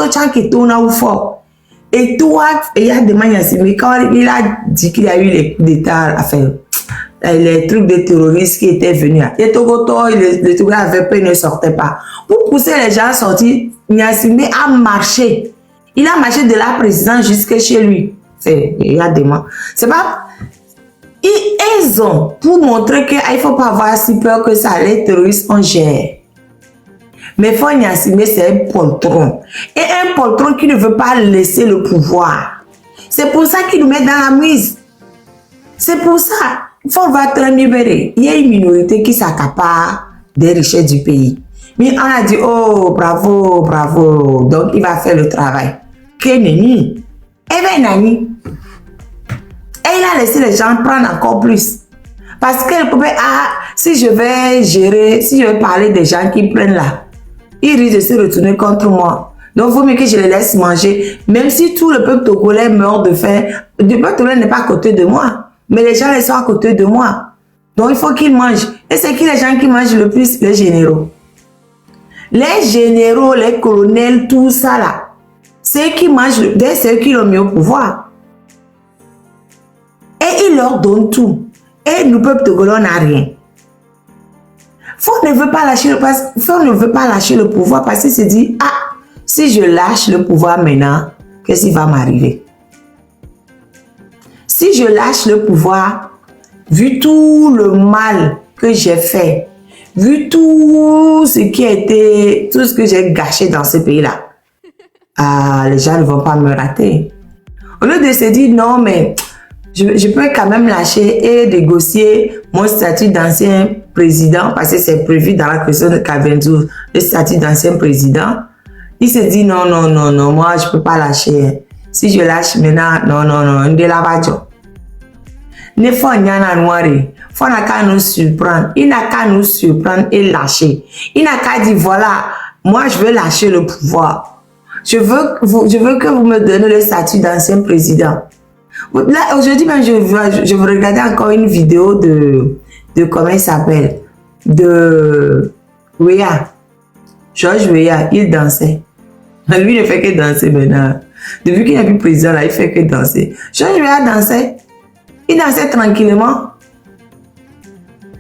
Tchan qui tourne au fort. Et toi, il y a des manières, mais quand il a dit qu'il y a eu les coups d'État, enfin, les trucs de terroristes qui étaient venus, et Togoto, les Togo avaient peur, ils ne sortaient pas. Pour pousser les gens à sortir, Niassime a marché. Il a marché de la présidence jusqu'à chez lui. Il y a des mots. C'est pas. Ils ont, pour montrer qu'il ne faut pas avoir si peur que ça, les terroristes en gère. Mais Faure Gnassingbé, c'est un poltron. Et un poltron qui ne veut pas laisser le pouvoir. C'est pour ça qu'il nous met dans la mise. C'est pour ça. Faure va être libéré. Il y a une minorité qui s'accapare des richesses du pays. Mais on a dit, oh, bravo, bravo. Donc, il va faire le travail. Keneni. Eh bien, Nani. Et il a laissé les gens prendre encore plus. Parce qu'elle pouvait, si je vais gérer, si je vais parler des gens qui prennent là, ils risquent de se retourner contre moi. Donc, il vaut mieux que je les laisse manger. Même si tout le peuple togolais meurt de faim, le peuple togolais n'est pas à côté de moi. Mais les gens, ils sont à côté de moi. Donc, il faut qu'ils mangent. Et c'est qui les gens qui mangent le plus? Les généraux. Les généraux, les colonels, tout ça là. C'est eux qui mangent, c'est eux qui l'ont mis au pouvoir. Et il leur donne tout. Et nous, peuple togolais, on n'a rien. Faure ne veut pas lâcher le pouvoir parce qu'il se dit, si je lâche le pouvoir maintenant, qu'est-ce qui va m'arriver? Si je lâche le pouvoir, vu tout le mal que j'ai fait, vu tout ce qui a été, tout ce que j'ai gâché dans ce pays-là, les gens ne vont pas me rater. Au lieu de se dire, non, mais je peux quand même lâcher et négocier mon statut d'ancien président, parce que c'est prévu dans la question de K22, le statut d'ancien président. Il se dit, non, non, non, non, moi, je ne peux pas lâcher. Si je lâche maintenant, non, non, non, de la bajo. Ne faut rien noirer. Faut n'a qu'à nous surprendre. Il n'a qu'à nous surprendre et lâcher. Il n'a qu'à dire, voilà, moi, je veux lâcher le pouvoir. Je veux que vous me donnez le statut d'ancien président. Là, aujourd'hui même, je vais regarder encore une vidéo de comment il s'appelle, de Weah. George Weah, il dansait. Lui, il ne fait que danser maintenant. Depuis qu'il n'est plus président, là, il fait que danser. George Weah dansait. Il dansait tranquillement.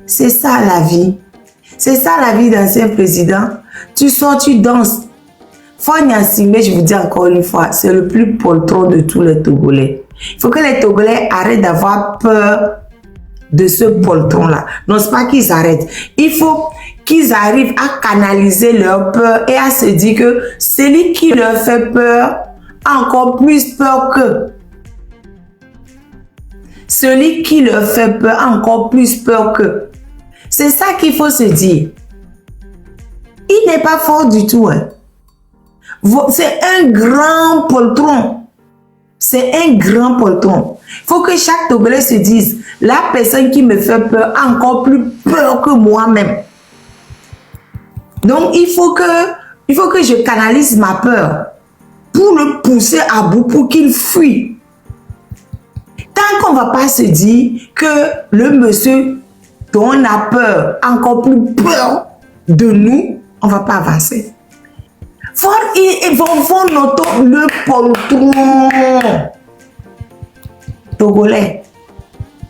C'est ça la vie. C'est ça la vie d'ancien président. Tu sors, tu danses. Faure Gnassingbé, je vous dis encore une fois, c'est le plus poltron de tous les Togolais. Il faut que les Togolais arrêtent d'avoir peur de ce poltron-là. Non, c'est pas qu'ils arrêtent. Il faut qu'ils arrivent à canaliser leur peur et à se dire que celui qui leur fait peur a encore plus peur qu'eux. Celui qui leur fait peur a encore plus peur qu'eux. C'est ça qu'il faut se dire. Il n'est pas fort du tout. Hein. C'est un grand poltron. C'est un grand poltron. Il faut que chaque Togolais se dise, la personne qui me fait peur a encore plus peur que moi-même. Donc, il faut que je canalise ma peur pour le pousser à bout, pour qu'il fuit. Tant qu'on ne va pas se dire que le monsieur dont on a peur a encore plus peur de nous, on ne va pas avancer. Ils vont noter le poltron. Togolais,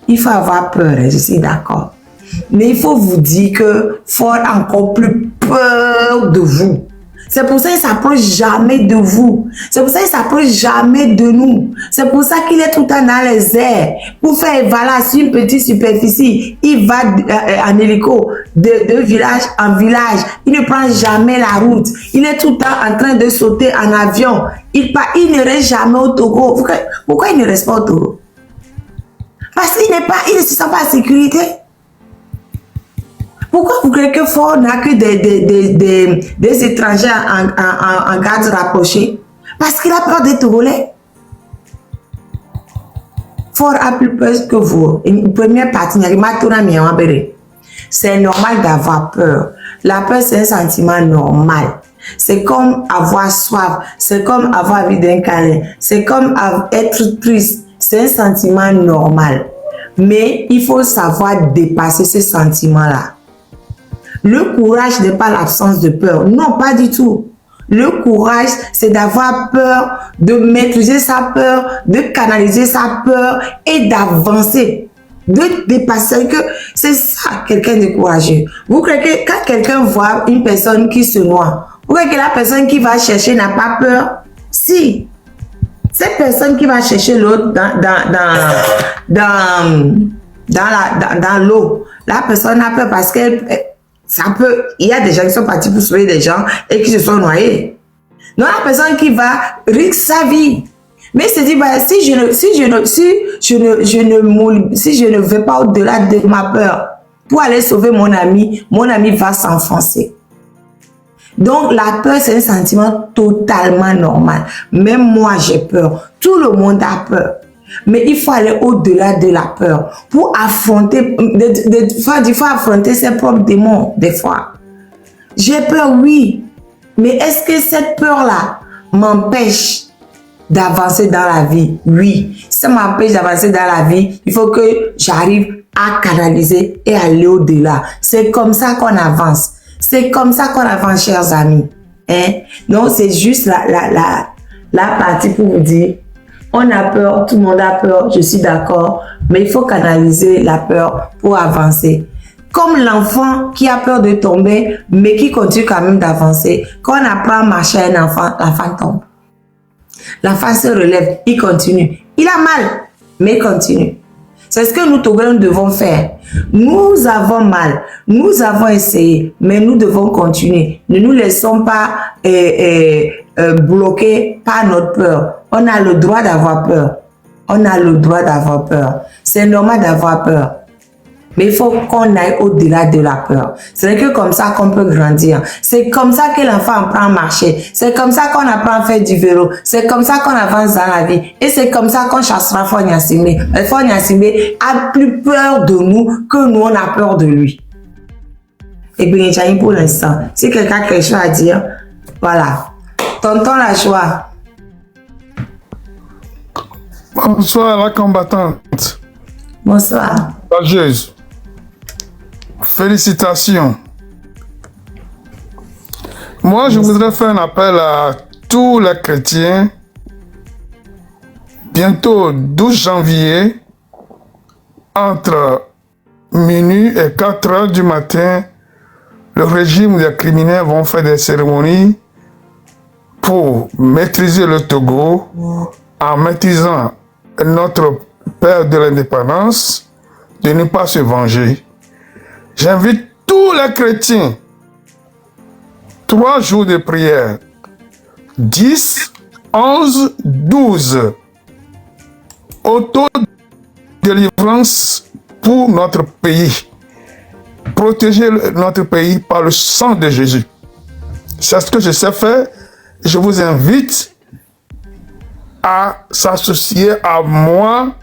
il faut avoir peur, je suis d'accord. Mais il faut vous dire que Faure a encore plus peur de vous. C'est pour ça qu'il ne s'approche jamais de vous. C'est pour ça qu'il ne s'approche jamais de nous. C'est pour ça qu'il est tout le temps dans les airs. Pour faire voilà, sur une petite superficie, il va en hélico de village en village. Il ne prend jamais la route. Il est tout le temps en train de sauter en avion. Il ne reste jamais au Togo. Pourquoi il ne reste pas au Togo? Parce qu'il ne se sent pas en sécurité. Pourquoi vous croyez que Faure n'a que des étrangers en garde rapprochée? Parce qu'il a peur des Togolais. Faure a plus peur que vous. Une première partie, c'est normal d'avoir peur. La peur, c'est un sentiment normal. C'est comme avoir soif. C'est comme avoir envie d'un câlin. C'est comme être triste. C'est un sentiment normal. Mais il faut savoir dépasser ce sentiment-là. Le courage n'est pas l'absence de peur. Non, pas du tout. Le courage, c'est d'avoir peur, de maîtriser sa peur, de canaliser sa peur et d'avancer, de dépasser. C'est ça, quelqu'un de courageux. Vous croyez que quand quelqu'un voit une personne qui se noie, vous croyez que la personne qui va chercher n'a pas peur? Si. Cette personne qui va chercher l'autre dans l'eau, la personne a peur parce que il y a des gens qui sont partis pour sauver des gens et qui se sont noyés. Donc la personne qui va risque sa vie. Mais se dit, bah, si je ne vais pas au-delà de ma peur pour aller sauver mon ami va s'enfoncer. Donc, la peur, c'est un sentiment totalement normal. Même moi, j'ai peur. Tout le monde a peur. Mais il faut aller au-delà de la peur pour affronter, il faut affronter ses propres démons, des fois. J'ai peur, oui. Mais est-ce que cette peur-là m'empêche d'avancer dans la vie? Oui. Si ça m'empêche d'avancer dans la vie, il faut que j'arrive à canaliser et aller au-delà. C'est comme ça qu'on avance. C'est comme ça qu'on avance, chers amis. Hein? Donc, c'est juste la partie pour vous dire, on a peur, tout le monde a peur, je suis d'accord, mais il faut canaliser la peur pour avancer. Comme l'enfant qui a peur de tomber, mais qui continue quand même d'avancer. Quand on apprend à marcher à un enfant, l'enfant tombe. L'enfant se relève, il continue. Il a mal, mais il continue. C'est ce que nous, Togolais, nous devons faire. Nous avons mal, nous avons essayé, mais nous devons continuer. Ne nous laissons pas bloquer par notre peur. On a le droit d'avoir peur. On a le droit d'avoir peur. C'est normal d'avoir peur. Mais il faut qu'on aille au-delà de la peur. C'est que comme ça qu'on peut grandir. C'est comme ça que l'enfant apprend à marcher. C'est comme ça qu'on apprend à faire du vélo. C'est comme ça qu'on avance dans la vie. Et c'est comme ça qu'on chassera Fort Gnassingbé. Fort Gnassingbé a plus peur de nous que nous, on a peur de lui. Et bien, j'ai pour l'instant. Si quelqu'un a quelque chose à dire, voilà. Tonton la joie. Bonsoir la combattante. Bonsoir. Courageuse. Félicitations. Moi, je voudrais faire un appel à tous les chrétiens. Bientôt 12 janvier, entre minuit et 4 heures du matin, le régime des criminels vont faire des cérémonies pour maîtriser le Togo en maîtrisant notre père de l'indépendance, de ne pas se venger. J'invite tous les chrétiens, 3 jours de prière, 10, 11, 12, auto-délivrance pour notre pays. Protéger notre pays par le sang de Jésus. C'est ce que je sais faire. Je vous invite à s'associer à moi.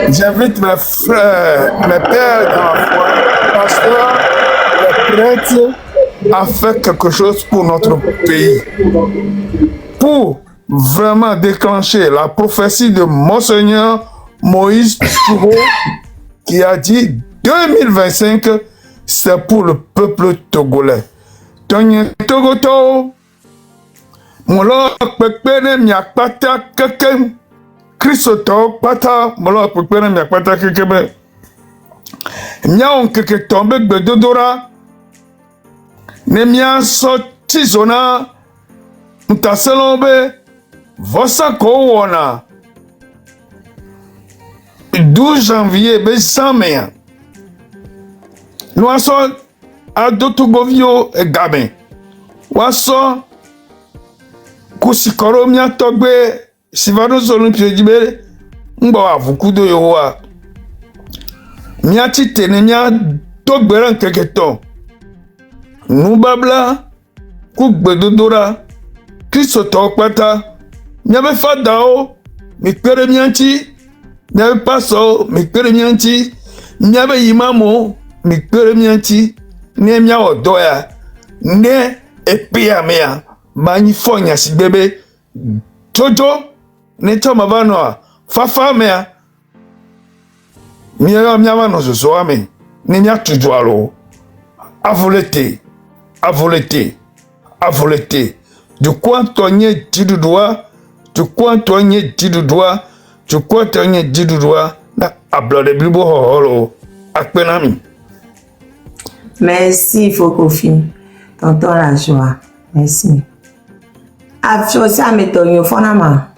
J'invite mes frères, mes pères dans la foi, pasteurs, les prêtres, à faire quelque chose pour notre pays. Pour vraiment déclencher la prophétie de Monseigneur Moïse Touro, qui a dit 2025, c'est pour le peuple togolais. Togoto, molo pekpene miakpata kekem, Christo pata molo pekpene miakpata kekebe. Miaon keke tombe gbedodora, ne mia so tizona, mutaselombe, vosa ko wona. 12 janvier, be samea. Nous sommes à Dotogovio et Gabin. Waso Kusikoro mia togbe Sivano Zonu Piedibe Mbo avukudo yowa. Mia titene mia togberan keketon. Nubabla Kukbedodora Kristo tokpata. Mia be fadao mi pere mianti. Mia be paso mi pere mianti. Mia be imamo mi pere mianti. Ne mia odoya ne epia mea mani fonya si bebe jojo ne choma vanoa fafa mea mia vano zozo ame ne mia tujualo avolete à voleter. De quoi toigner dit du doigt, de quoi toigner dit du doigt, de quoi toigner dit du doigt, na ablode bibo holo, akpenami. Merci, Fokofin. Tonton la joie. Merci. Afchosi à metonyo fonama.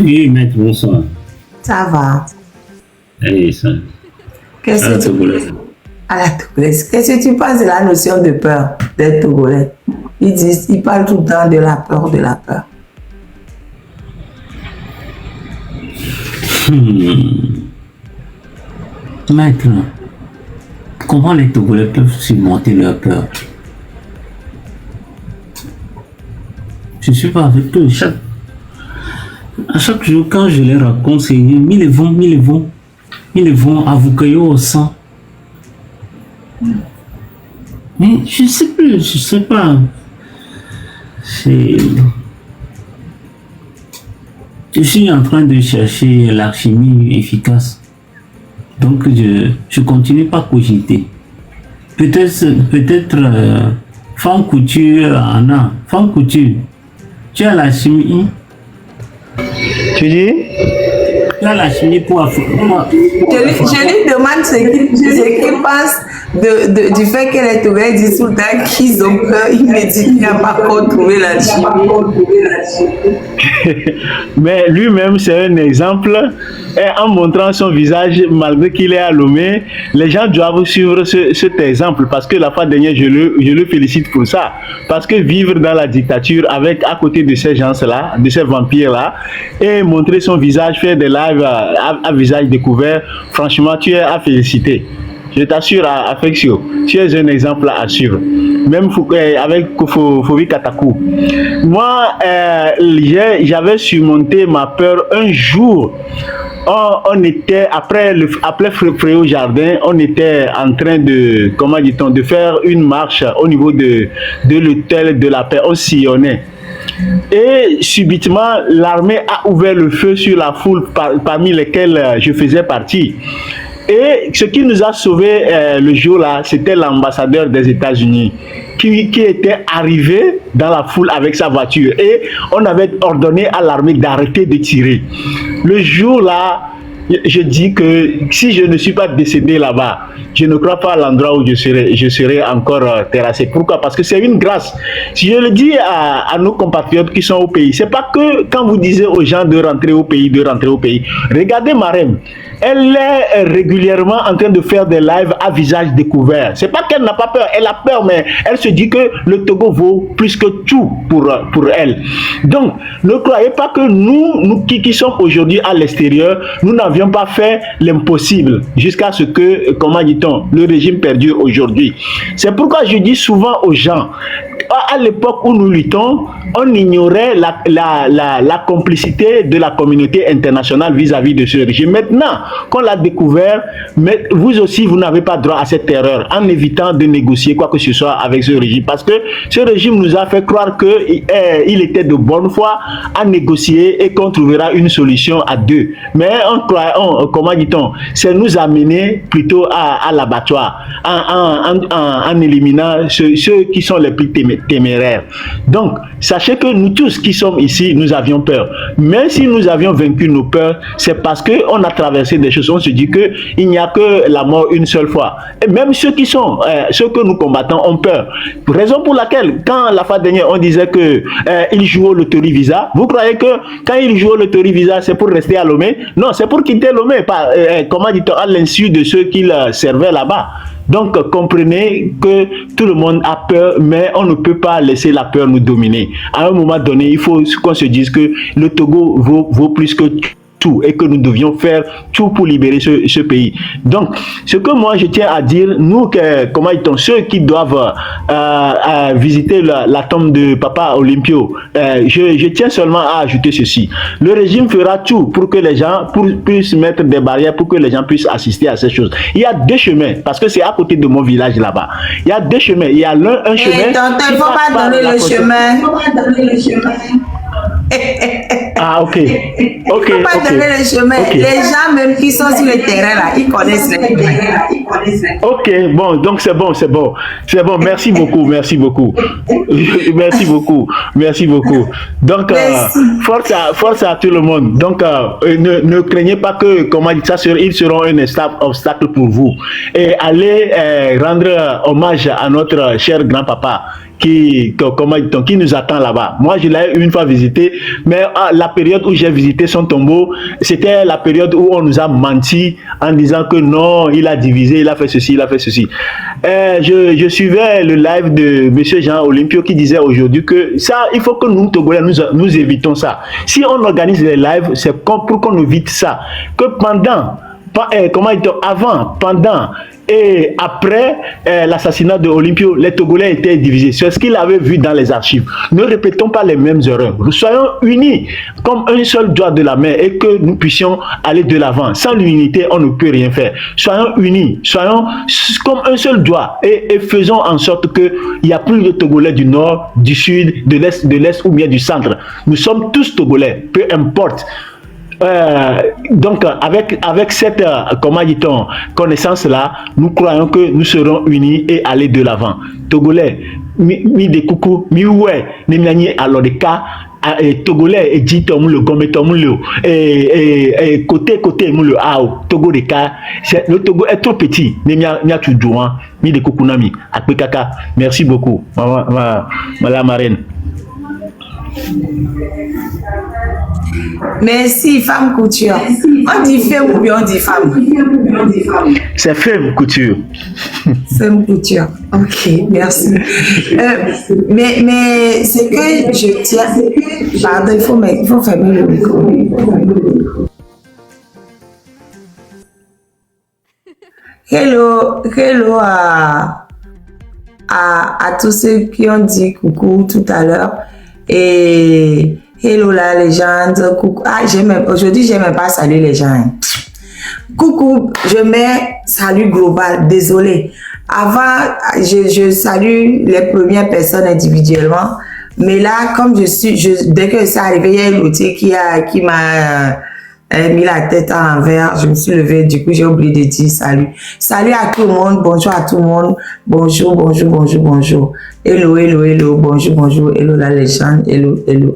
Oui, maître, bonsoir. Ça va. Allez, ça. Qu'est-ce À la que tu Togolaise. à la Togolaise. Qu'est-ce que tu penses de la notion de peur des Togolais? Ils parlent tout le temps de la peur, de la peur. Maître, comment les Togolais peuvent surmonter leur peur? Je suis pas avec eux. À chaque jour, quand je les raconte, c'est mille vont à vous cueillir au sang. Mais je sais pas. Je suis en train de chercher l'alchimie efficace. Donc je continue pas à cogiter. Peut-être Femme Couture, Anna. Femme Couture, tu as l'alchimie. Tu dis? Tu as l'alchimie pour Afrique. Je lui demande ce qu'il pense du fait que les Togolais disent tout le temps qu'ils ont peur. Il me dit qu'il n'a pas encore trouvé la chimie. Mais lui-même, c'est un exemple. Et en montrant son visage, malgré qu'il est à Lomé, les gens doivent suivre cet exemple. Parce que la fois dernière, je le félicite pour ça. Parce que vivre dans la dictature avec à côté de ces gens-là, de ces vampires-là, et montrer son visage, faire des lives à visage découvert, franchement, tu es à féliciter. Je t'assure, Affectio, tu es un exemple à suivre. Même avec Fovi Katakou. Moi, j'avais surmonté ma peur un jour. On était, après Fréau Jardin, on était en train de, comment dit-on, de faire une marche au niveau de l'hôtel de la paix. On sillonnait. Et subitement, l'armée a ouvert le feu sur la foule parmi lesquelles je faisais partie. Et ce qui nous a sauvés le jour-là, c'était l'ambassadeur des États-Unis qui était arrivé dans la foule avec sa voiture. Et on avait ordonné à l'armée d'arrêter de tirer. Le jour-là, je dis que si je ne suis pas décédé là-bas, je ne crois pas à l'endroit où je serai encore terrassé. Pourquoi? Parce que c'est une grâce. Si je le dis à nos compatriotes qui sont au pays, c'est pas que quand vous disiez aux gens de rentrer au pays. Regardez Marème. Elle est régulièrement en train de faire des lives à visage découvert. C'est pas qu'elle n'a pas peur, elle a peur, mais elle se dit que le Togo vaut plus que tout pour elle. Donc, ne croyez pas que nous qui sommes aujourd'hui à l'extérieur, nous n'avions pas fait l'impossible jusqu'à ce que, comment dit-on, le régime perdure aujourd'hui. C'est pourquoi je dis souvent aux gens, à l'époque où nous luttons, on ignorait la complicité de la communauté internationale vis-à-vis de ce régime. Maintenant qu'on l'a découvert, mais vous aussi, vous n'avez pas droit à cette erreur en évitant de négocier quoi que ce soit avec ce régime. Parce que ce régime nous a fait croire qu'il était de bonne foi à négocier et qu'on trouvera une solution à deux. Mais comment dit-on, c'est nous amener plutôt à l'abattoir en éliminant ceux qui sont les plus téméraires. Donc, sachez que nous tous qui sommes ici, nous avions peur. Mais si nous avions vaincu nos peurs, c'est parce qu'on a traversé des choses. On se dit qu'il n'y a que la mort une seule fois. Et même ceux que nous combattons ont peur. Raison pour laquelle, quand la fois dernière, on disait qu'ils jouent au loterie visa, vous croyez que quand ils jouent au loterie visa, c'est pour rester à Lomé? Non, c'est pour quitter Lomé, comment dit-on, à l'insu de ceux qui servaient là-bas. Donc, comprenez que tout le monde a peur, mais on ne peut pas laisser la peur nous dominer. À un moment donné, il faut qu'on se dise que le Togo vaut plus que tout et que nous devions faire tout pour libérer ce pays. Donc, ce que moi je tiens à dire, nous, comment dit-on, ceux qui doivent visiter la tombe de Papa Olympio, je tiens seulement à ajouter ceci. Le régime fera tout pour que les gens puissent mettre des barrières, pour que les gens puissent assister à ces choses. Il y a deux chemins, parce que c'est à côté de mon village là-bas. Il y a deux chemins. Il y a un chemin. Il ne faut pas donner le chemin. Ah, ok. Ok, Faut pas ok. donner le chemin. Ok. Les gens même qui sont sur le terrain là, ils connaissent les chemins. Ok, bon, donc c'est bon, c'est bon. C'est bon, merci beaucoup, merci beaucoup. Merci beaucoup, merci beaucoup. Donc, Merci. force à tout le monde. Donc, ne craignez pas que, comment dire ça, ils seront un obstacle pour vous. Et allez rendre hommage à notre cher grand-papa qui nous attend là-bas. Moi, je l'ai une fois visité, mais la période où j'ai visité son tombeau, c'était la période où on nous a menti en disant que non, il a divisé, il a fait ceci, il a fait ceci. Je suivais le live de Monsieur Jean Olympio qui disait aujourd'hui que ça, il faut que nous, Togolais, nous évitons ça. Si on organise les lives, c'est pour qu'on évite ça. Que avant, pendant et après l'assassinat de Olympio, les Togolais étaient divisés. C'est ce qu'il avait vu dans les archives. Ne répétons pas les mêmes erreurs. Soyons unis comme un seul doigt de la main et que nous puissions aller de l'avant. Sans l'unité, on ne peut rien faire. Soyons unis, soyons comme un seul doigt et faisons en sorte qu'il n'y a plus de Togolais du nord, du sud, de l'est ou bien du centre. Nous sommes tous Togolais, peu importe. Donc avec cette comment dit-on connaissance là, nous croyons que nous serons unis et aller de l'avant. Togolais mi de coucou mi ouais ni nani alors de cas Togolais et dit le gombe le et côté mu le ao Togo de cas, le Togo est trop petit ni nya tu douan mi de coucou nami akpekaka. Merci beaucoup la marraine. Merci, femme couture. On dit femme ou bien on dit femme? C'est femme couture. Femme couture. Ok, merci. Mais c'est que je tiens. Pardon, il faut fermer le micro. Hello à tous ceux qui ont dit coucou tout à l'heure. Et hello la légende, coucou. Aujourd'hui, j'aime pas saluer les gens. Coucou, je mets salut global, désolé. Avant, je salue les premières personnes individuellement. Mais là, comme dès que ça arrivé, il y a un outil qui m'a mis la tête à l'envers. Je me suis levée, du coup, j'ai oublié de dire salut. Salut à tout le monde, bonjour à tout le monde. Bonjour. Hello, bonjour, hello la légende, hello.